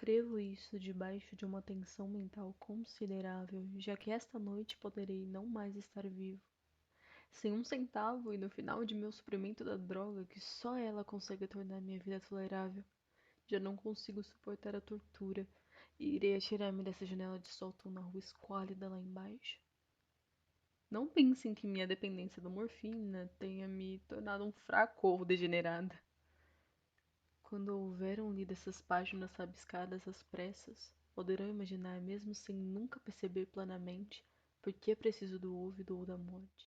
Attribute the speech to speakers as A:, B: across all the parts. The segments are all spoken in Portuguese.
A: escrevo isso debaixo de uma tensão mental considerável, já que esta noite poderei não mais estar vivo, sem um centavo e no final de meu suprimento da droga que só ela consegue tornar minha vida tolerável. Já não consigo suportar a tortura e irei atirar-me dessa janela de sótão na rua esquálida lá embaixo. Não pensem que minha dependência da morfina tenha me tornado um fraco ou degenerada. Quando houveram lido essas páginas rabiscadas às pressas, poderão imaginar, mesmo sem nunca perceber plenamente, por que preciso do ouvido ou da morte.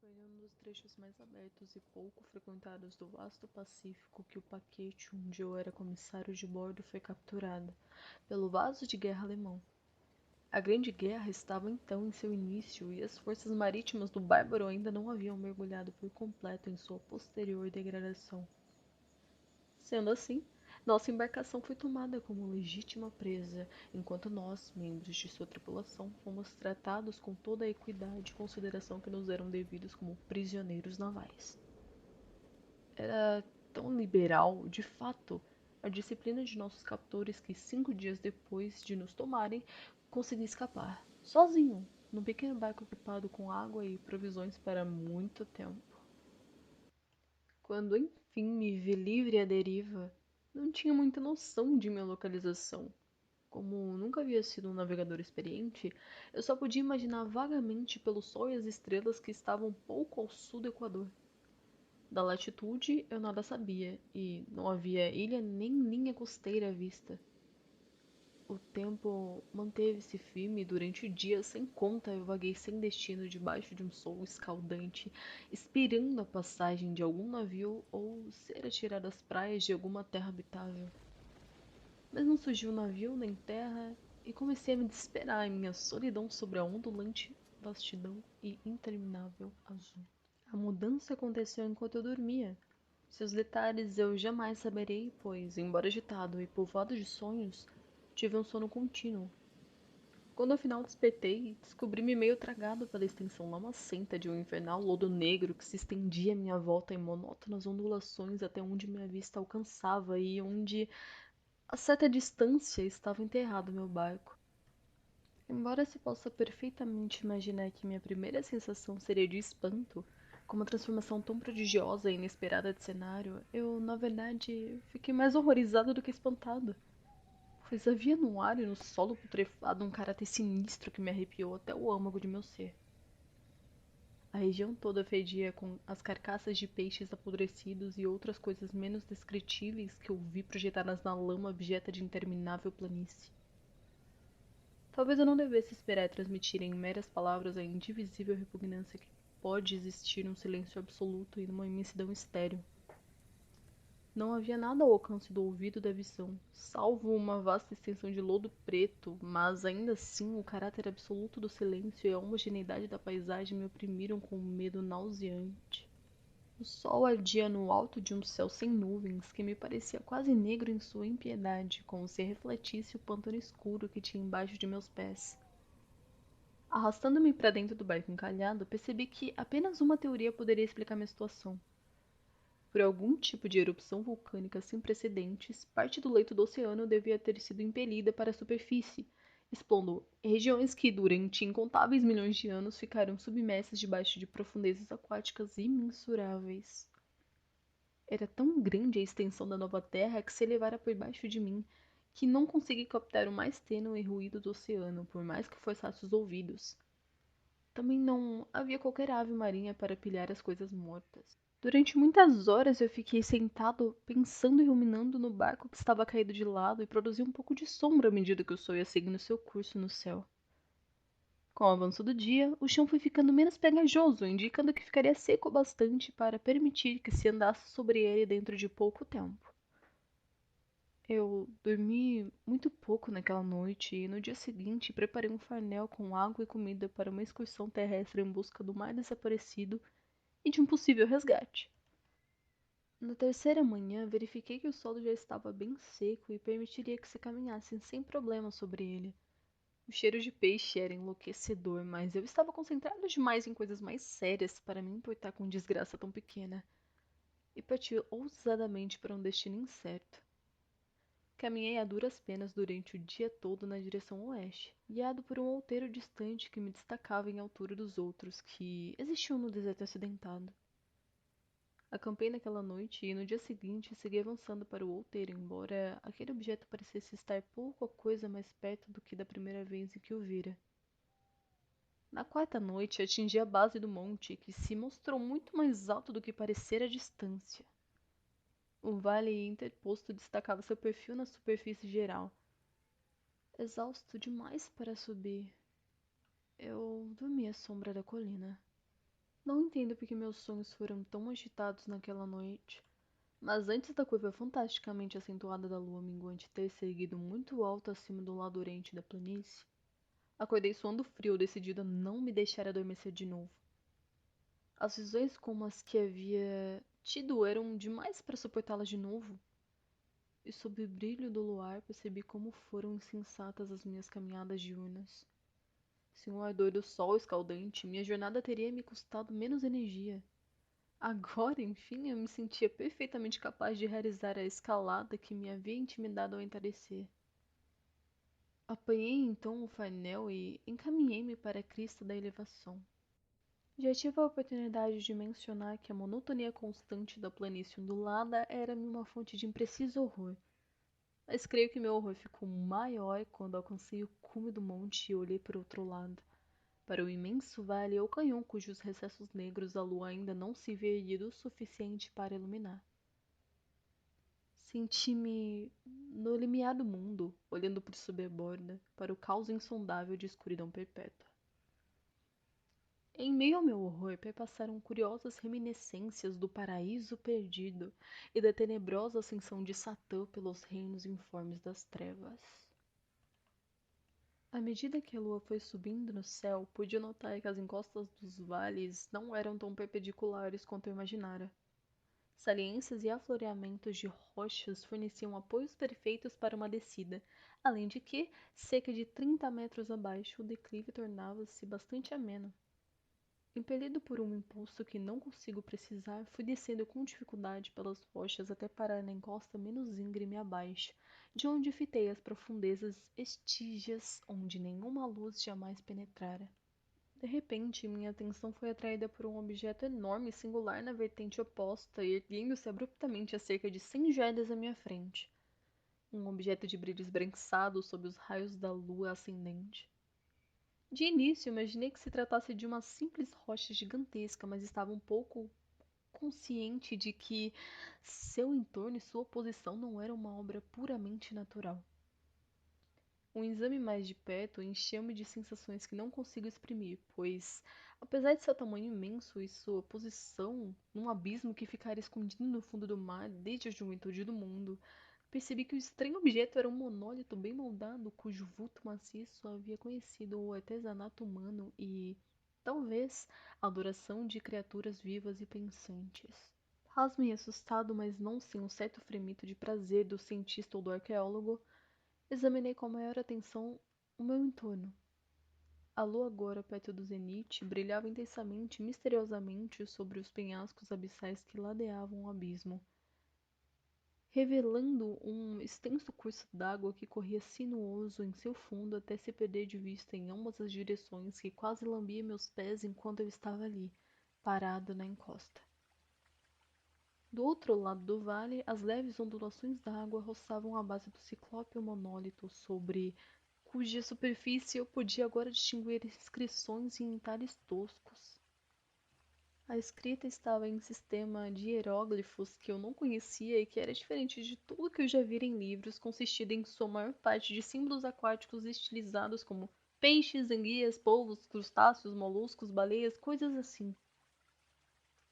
A: Foi em um dos trechos mais abertos e pouco frequentados do vasto Pacífico que o paquete onde eu era comissário de bordo foi capturado pelo vaso de guerra alemão. A Grande Guerra estava então em seu início e as forças marítimas do Bárbaro ainda não haviam mergulhado por completo em sua posterior degradação. Sendo assim, nossa embarcação foi tomada como legítima presa, enquanto nós, membros de sua tripulação, fomos tratados com toda a equidade e consideração que nos eram devidos como prisioneiros navais. Era tão liberal, de fato, a disciplina de nossos captores que 5 dias depois de nos tomarem, consegui escapar, sozinho, num pequeno barco equipado com água e provisões para muito tempo. Quando enfim me vi livre à deriva, não tinha muita noção de minha localização. Como nunca havia sido um navegador experiente, eu só podia imaginar vagamente pelo sol e as estrelas que estavam pouco ao sul do Equador. Da latitude eu nada sabia, e não havia ilha nem linha costeira à vista. O tempo manteve-se firme e durante dias sem conta eu vaguei sem destino debaixo de um sol escaldante, esperando a passagem de algum navio ou ser atirado às praias de alguma terra habitável. Mas não surgiu navio nem terra e comecei a me desesperar em minha solidão sobre a ondulante vastidão e interminável azul. A mudança aconteceu enquanto eu dormia. Seus detalhes eu jamais saberei, pois, embora agitado e povoado de sonhos, tive um sono contínuo. Quando afinal despertei, descobri-me meio tragado pela extensão lamacenta de um infernal lodo negro que se estendia à minha volta em monótonas ondulações até onde minha vista alcançava e onde, a certa distância, estava enterrado meu barco. Embora se possa perfeitamente imaginar que minha primeira sensação seria de espanto, com uma transformação tão prodigiosa e inesperada de cenário, eu, na verdade, fiquei mais horrorizado do que espantado, pois havia no ar e no solo putrefado um caráter sinistro que me arrepiou até o âmago de meu ser. A região toda fedia com as carcaças de peixes apodrecidos e outras coisas menos descritíveis que eu vi projetadas na lama abjeta de interminável planície. Talvez eu não devesse esperar transmitir em meras palavras a indivisível repugnância que pode existir num silêncio absoluto e numa imensidão estéril. Não havia nada ao alcance do ouvido da visão, salvo uma vasta extensão de lodo preto, mas ainda assim o caráter absoluto do silêncio e a homogeneidade da paisagem me oprimiram com um medo nauseante. O sol ardia no alto de um céu sem nuvens que me parecia quase negro em sua impiedade, como se refletisse o pântano escuro que tinha embaixo de meus pés. Arrastando-me para dentro do barco encalhado, percebi que apenas uma teoria poderia explicar minha situação. Por algum tipo de erupção vulcânica sem precedentes, parte do leito do oceano devia ter sido impelida para a superfície, expondo regiões que, durante incontáveis milhões de anos, ficaram submersas debaixo de profundezas aquáticas imensuráveis. Era tão grande a extensão da nova terra que se elevara por baixo de mim, que não consegui captar o mais tênue ruído do oceano, por mais que forçasse os ouvidos. Também não havia qualquer ave marinha para pilhar as coisas mortas. Durante muitas horas eu fiquei sentado, pensando e ruminando no barco que estava caído de lado e produzia um pouco de sombra à medida que o sol ia seguindo seu curso no céu. Com o avanço do dia, o chão foi ficando menos pegajoso, indicando que ficaria seco bastante para permitir que se andasse sobre ele dentro de pouco tempo. Eu dormi muito pouco naquela noite e no dia seguinte preparei um farnel com água e comida para uma excursão terrestre em busca do mar desaparecido e de um possível resgate. Na terceira manhã, verifiquei que o solo já estava bem seco e permitiria que se caminhasse sem problema sobre ele. O cheiro de peixe era enlouquecedor, mas eu estava concentrado demais em coisas mais sérias para me importar com desgraça tão pequena, e parti ousadamente para um destino incerto. Caminhei a duras penas durante o dia todo na direção oeste, guiado por um outeiro distante que me destacava em altura dos outros que existiam no deserto acidentado. Acampei naquela noite e no dia seguinte segui avançando para o outeiro, embora aquele objeto parecesse estar pouca coisa mais perto do que da primeira vez em que o vira. Na quarta noite atingi a base do monte, que se mostrou muito mais alto do que parecera à distância. O vale interposto destacava seu perfil na superfície geral. Exausto demais para subir, eu dormi à sombra da colina. Não entendo porque meus sonhos foram tão agitados naquela noite, mas antes da curva fantasticamente acentuada da lua minguante ter se erguido muito alto acima do lado oriente da planície, acordei suando frio, decidido a não me deixar adormecer de novo. As visões como as que havia tido eram demais para suportá-las de novo, e sob o brilho do luar percebi como foram insensatas as minhas caminhadas diurnas. Sem o ardor do sol escaldante, minha jornada teria me custado menos energia. Agora, enfim, eu me sentia perfeitamente capaz de realizar a escalada que me havia intimidado ao entardecer. Apanhei então o farnel e encaminhei-me para a crista da elevação. Já tive a oportunidade de mencionar que a monotonia constante da planície ondulada era-me uma fonte de impreciso horror, mas creio que meu horror ficou maior quando alcancei o cume do monte e olhei para o outro lado, para o imenso vale ou canhão cujos recessos negros a lua ainda não se havia erguido o suficiente para iluminar. Senti-me no limiar do mundo, olhando por sob a borda, para o caos insondável de escuridão perpétua. Em meio ao meu horror, perpassaram curiosas reminiscências do paraíso perdido e da tenebrosa ascensão de Satã pelos reinos informes das trevas. À medida que a lua foi subindo no céu, pude notar que as encostas dos vales não eram tão perpendiculares quanto eu imaginara. Saliências e afloreamentos de rochas forneciam apoios perfeitos para uma descida, além de que, cerca de 30 metros abaixo, o declive tornava-se bastante ameno. Impelido por um impulso que não consigo precisar, fui descendo com dificuldade pelas rochas até parar na encosta menos íngreme abaixo, de onde fitei as profundezas estígias onde nenhuma luz jamais penetrara. De repente, minha atenção foi atraída por um objeto enorme e singular na vertente oposta, erguendo-se abruptamente a cerca de 100 jardas à minha frente. Um objeto de brilho esbranquiçado sob os raios da lua ascendente. De início, imaginei que se tratasse de uma simples rocha gigantesca, mas estava um pouco consciente de que seu entorno e sua posição não eram uma obra puramente natural. Um exame mais de perto encheu-me de sensações que não consigo exprimir, pois, apesar de seu tamanho imenso e sua posição num abismo que ficara escondido no fundo do mar desde a juventude do mundo, percebi que o estranho objeto era um monólito bem moldado, cujo vulto maciço havia conhecido o artesanato humano e, talvez, a adoração de criaturas vivas e pensantes. Pasmo e assustado, mas não sem um certo fremito de prazer do cientista ou do arqueólogo, examinei com a maior atenção o meu entorno. A lua agora perto do zenite brilhava intensamente e misteriosamente sobre os penhascos abissais que ladeavam o abismo, revelando um extenso curso d'água que corria sinuoso em seu fundo até se perder de vista em ambas as direções, que quase lambia meus pés enquanto eu estava ali, parado na encosta. Do outro lado do vale, as leves ondulações da água roçavam a base do ciclópeo monólito, sobre cuja superfície eu podia agora distinguir inscrições em entalhes toscos. A escrita estava em sistema de hieróglifos que eu não conhecia e que era diferente de tudo que eu já vira em livros, consistindo em sua maior parte de símbolos aquáticos estilizados como peixes, anguias, polvos, crustáceos, moluscos, baleias, coisas assim.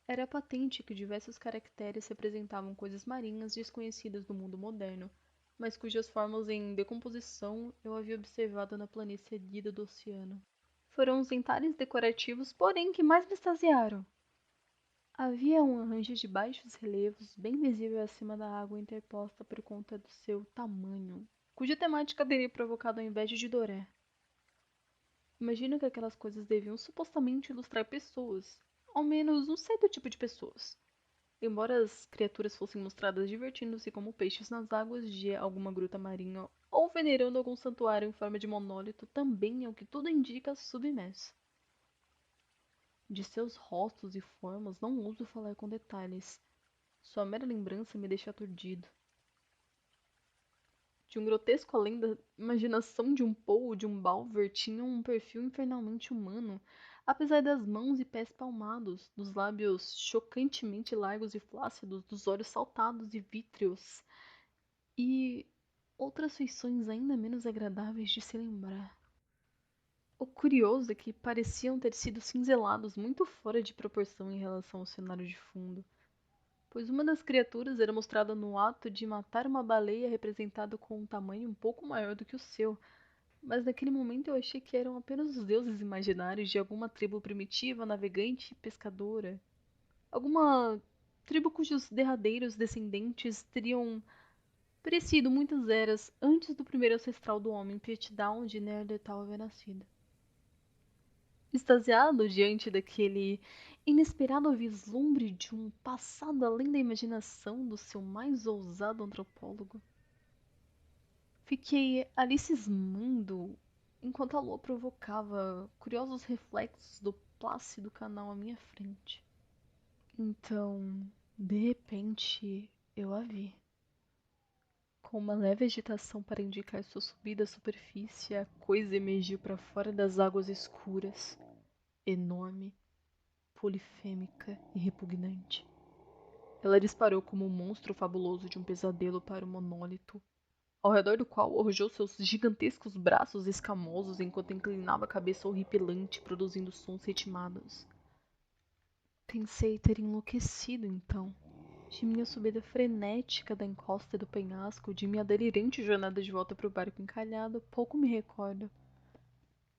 A: Era patente que diversos caracteres representavam coisas marinhas desconhecidas do mundo moderno, mas cujas formas em decomposição eu havia observado na planície erguida do oceano. Foram os entalhes decorativos, porém, que mais me extasiaram. Havia um arranjo de baixos relevos, bem visível acima da água interposta por conta do seu tamanho, cuja temática teria provocado a inveja de Doré. Imagino que aquelas coisas deviam supostamente ilustrar pessoas, ao menos um certo tipo de pessoas. Embora as criaturas fossem mostradas divertindo-se como peixes nas águas de alguma gruta marinha ou venerando algum santuário em forma de monólito, também, ao que tudo indica, submerso. De seus rostos e formas não ouso falar com detalhes. Sua mera lembrança me deixa aturdido. De um grotesco além da imaginação de um Poe ou de um Balver tinham um perfil infernalmente humano, apesar das mãos e pés palmados, dos lábios chocantemente largos e flácidos, dos olhos saltados e vítreos, e outras feições ainda menos agradáveis de se lembrar. O curioso é que pareciam ter sido cinzelados muito fora de proporção em relação ao cenário de fundo, pois uma das criaturas era mostrada no ato de matar uma baleia representada com um tamanho um pouco maior do que o seu, mas naquele momento eu achei que eram apenas os deuses imaginários de alguma tribo primitiva, navegante e pescadora. Alguma tribo cujos derradeiros descendentes teriam perecido muitas eras antes do primeiro ancestral do homem, Piltdown de Neandertal haver nascido. Extasiado diante daquele inesperado vislumbre de um passado além da imaginação do seu mais ousado antropólogo, fiquei ali cismando enquanto a lua provocava curiosos reflexos do plácido canal à minha frente. Então, de repente, eu a vi. Com uma leve agitação para indicar sua subida à superfície, a coisa emergiu para fora das águas escuras, enorme, polifêmica e repugnante. Ela disparou como um monstro fabuloso de um pesadelo para o monólito, ao redor do qual arrojou seus gigantescos braços escamosos enquanto inclinava a cabeça horripilante, produzindo sons ritmados. Pensei ter enlouquecido então. De minha subida frenética da encosta do penhasco, de minha delirante jornada de volta para o barco encalhado, pouco me recordo.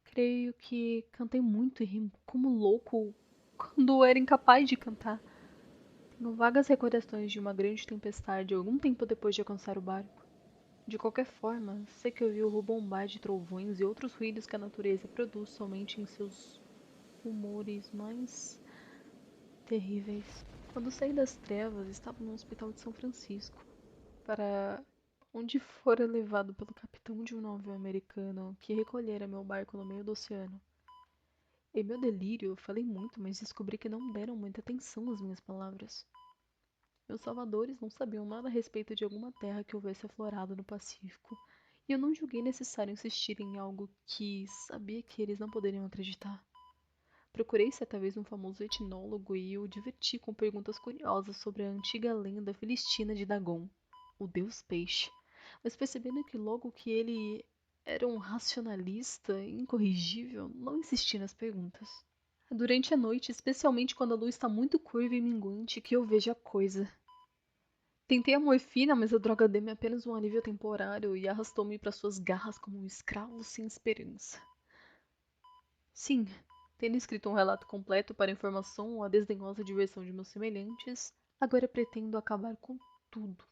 A: Creio que cantei muito e ri como louco quando era incapaz de cantar. Tenho vagas recordações de uma grande tempestade algum tempo depois de alcançar o barco. De qualquer forma, sei que ouvi o rubombar de trovões e outros ruídos que a natureza produz somente em seus rumores mais terríveis. Quando saí das trevas, estava no hospital de São Francisco, para onde fora levado pelo capitão de um navio americano que recolhera meu barco no meio do oceano. Em meu delírio, falei muito, mas descobri que não deram muita atenção às minhas palavras. Meus salvadores não sabiam nada a respeito de alguma terra que houvesse aflorado no Pacífico, e eu não julguei necessário insistir em algo que sabia que eles não poderiam acreditar. Procurei certa vez um famoso etnólogo e o diverti com perguntas curiosas sobre a antiga lenda filistina de Dagon, o deus peixe, mas percebendo que logo que ele era um racionalista incorrigível, não insisti nas perguntas. Durante a noite, especialmente quando a lua está muito curva e minguante, que eu vejo a coisa. Tentei a morfina, mas a droga deu-me apenas um alívio temporário e arrastou-me para suas garras como um escravo sem esperança. Sim, tendo escrito um relato completo para informação ou a desdenhosa diversão de meus semelhantes, agora pretendo acabar com tudo.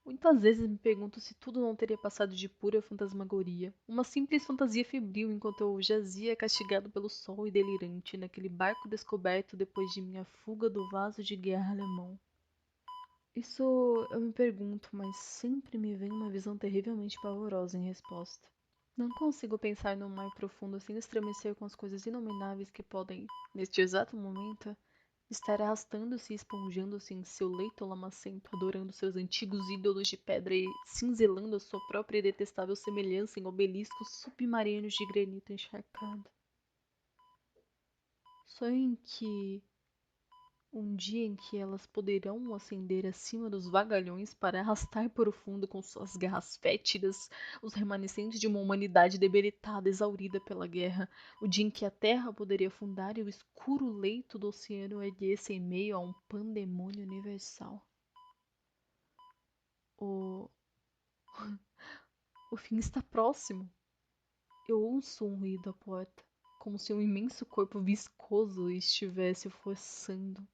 A: Muitas vezes me pergunto se tudo não teria passado de pura fantasmagoria, uma simples fantasia febril enquanto eu jazia castigado pelo sol e delirante naquele barco descoberto depois de minha fuga do vaso de guerra alemão. Isso eu me pergunto, mas sempre me vem uma visão terrivelmente pavorosa em resposta. Não consigo pensar no mar profundo sem estremecer com as coisas inomináveis que podem, neste exato momento, estar arrastando-se e esponjando-se em seu leito lamacento, adorando seus antigos ídolos de pedra e cinzelando a sua própria e detestável semelhança em obeliscos submarinos de granito encharcado. Sonho em que um dia em que elas poderão ascender acima dos vagalhões para arrastar para o fundo com suas garras fétidas os remanescentes de uma humanidade debilitada, exaurida pela guerra. O dia em que a terra poderia afundar e o escuro leito do oceano erguer-se em meio a um pandemônio universal. O... o fim está próximo. Eu ouço um ruído à porta, como se um imenso corpo viscoso estivesse forçando.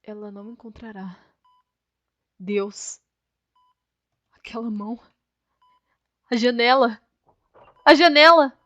A: Ela não me encontrará. Deus, aquela mão. A janela! A janela!